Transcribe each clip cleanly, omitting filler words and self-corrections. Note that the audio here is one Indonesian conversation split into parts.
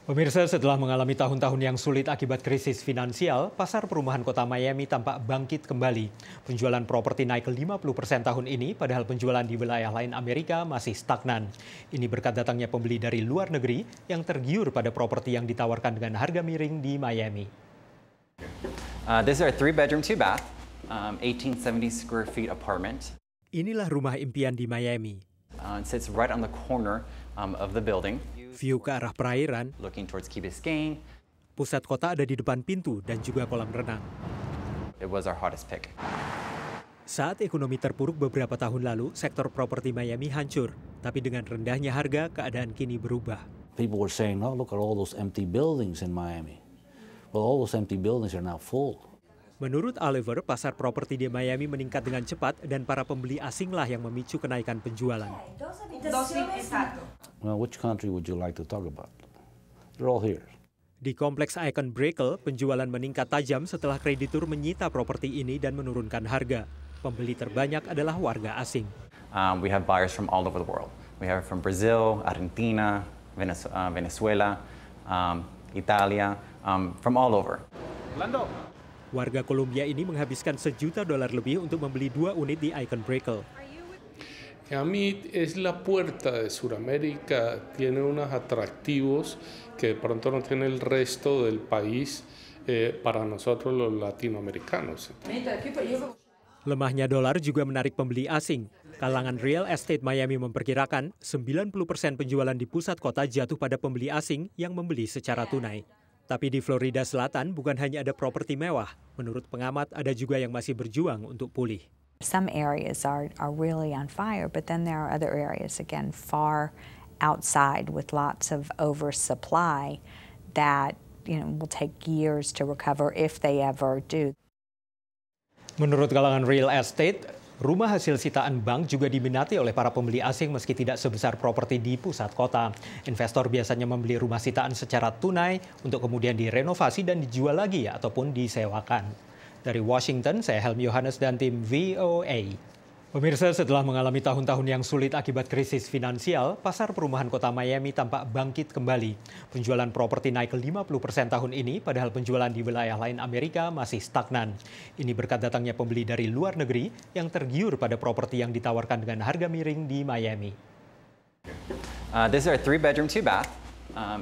Pemirsa, setelah mengalami tahun-tahun yang sulit akibat krisis finansial, pasar perumahan kota Miami tampak bangkit kembali. Penjualan properti naik ke 50% tahun ini, padahal penjualan di wilayah lain Amerika masih stagnan. Ini berkat datangnya pembeli dari luar negeri yang tergiur pada properti yang ditawarkan dengan harga miring di Miami. This is our 3-bedroom, 2-bath, 1870 square feet apartment. Inilah rumah impian di Miami. It sits right on the corner of the building. View ke arah perairan, Looking towards Key Biscayne. pusat kota ada di depan pintu dan juga kolam renang. It was our hottest pick. Saat ekonomi terpuruk beberapa tahun lalu, sektor properti Miami hancur. Tapi dengan rendahnya harga, keadaan kini berubah. People were saying, oh, look at all those empty buildings in Miami. Well, all those empty buildings are now full. Menurut Oliver, pasar properti di Miami meningkat dengan cepat dan para pembeli asinglah yang memicu kenaikan penjualan. Well, which country would you like to talk about? They're all here. Di kompleks Icon Brickell, penjualan meningkat tajam setelah kreditur menyita properti ini dan menurunkan harga. Pembeli terbanyak adalah warga asing. We have buyers from all over the world. We have from Brazil, Argentina, Venezuela, Italia, from all over. Warga Kolombia ini menghabiskan $1 juta lebih untuk membeli 2 unit di Icon Brickell. Miami es la puerta de Sudamérica, tiene unos atractivos que de pronto no tiene el resto del país para nosotros los latinoamericanos. Lemahnya dolar juga menarik pembeli asing. Kalangan real estate Miami memperkirakan 90% penjualan di pusat kota jatuh pada pembeli asing yang membeli secara tunai. Tapi di Florida Selatan bukan hanya ada properti mewah. Menurut pengamat, ada juga yang masih berjuang untuk pulih. Some areas are really on fire, but then there are other areas, again, far outside with lots of oversupply that, will take years to recover if they ever do. Menurut kalangan real estate, rumah hasil sitaan bank juga diminati oleh para pembeli asing meski tidak sebesar properti di pusat kota. Investor biasanya membeli rumah sitaan secara tunai untuk kemudian direnovasi dan dijual lagi ataupun disewakan. Dari Washington, saya Helmi Yohanes dan tim VOA. Pemirsa, setelah mengalami tahun-tahun yang sulit akibat krisis finansial, pasar perumahan kota Miami tampak bangkit kembali. Penjualan properti naik ke 50% tahun ini, padahal penjualan di wilayah lain Amerika masih stagnan. Ini berkat datangnya pembeli dari luar negeri yang tergiur pada properti yang ditawarkan dengan harga miring di Miami. This is our 3-bedroom, 2-bath,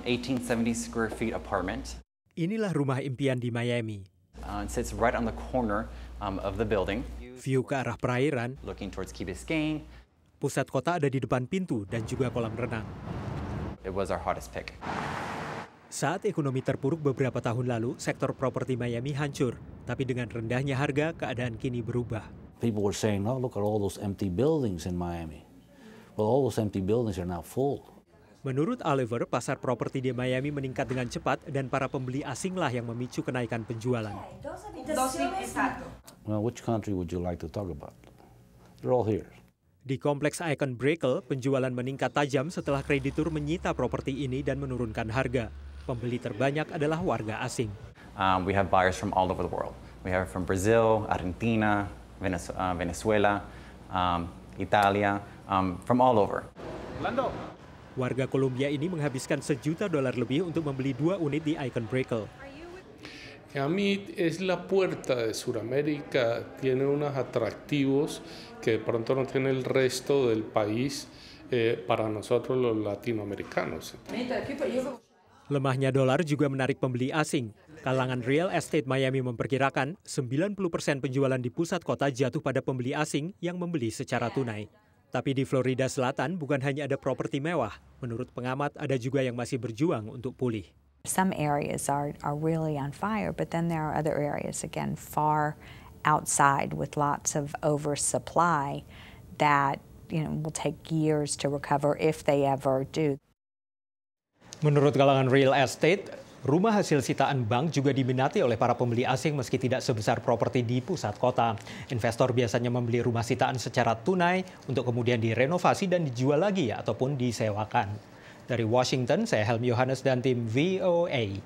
1870 square feet apartment. Inilah rumah impian di Miami. It sits right on the corner of the building. View ke arah perairan, Looking towards Key Biscayne. pusat kota ada di depan pintu dan juga kolam renang. It was our hottest pick. Saat ekonomi terpuruk beberapa tahun lalu, sektor properti Miami hancur. Tapi dengan rendahnya harga, keadaan kini berubah. People were saying, oh, look at all those empty buildings in Miami. Well, all those empty buildings are now full. Menurut Oliver, pasar properti di Miami meningkat dengan cepat dan para pembeli asinglah yang memicu kenaikan penjualan. Well, which country would you like to talk about? They're all here. Di kompleks Icon Brickell, penjualan meningkat tajam setelah kreditur menyita properti ini dan menurunkan harga. Pembeli terbanyak adalah warga asing. We have buyers from all over the world. We have from Brazil, Argentina, Venezuela, Italia, from all over. Warga Kolombia ini menghabiskan $1 juta lebih untuk membeli 2 unit di Icon Brickell. Miami es la puerta de Sudamérica, tiene unos atractivos que de pronto no tiene el resto del país para nosotros los latinoamericanos. Lemahnya dolar juga menarik pembeli asing. Kalangan real estate Miami memperkirakan 90% penjualan di pusat kota jatuh pada pembeli asing yang membeli secara tunai. Tapi di Florida Selatan bukan hanya ada properti mewah. Menurut pengamat, ada juga yang masih berjuang untuk pulih. Some areas are really on fire, but then there are other areas, again, far outside with lots of oversupply that, will take years to recover if they ever do. Menurut kalangan real estate, rumah hasil sitaan bank juga diminati oleh para pembeli asing meski tidak sebesar properti di pusat kota. Investor biasanya membeli rumah sitaan secara tunai untuk kemudian direnovasi dan dijual lagi ataupun disewakan. Dari Washington, saya Helmi Yohanes dan tim VOA.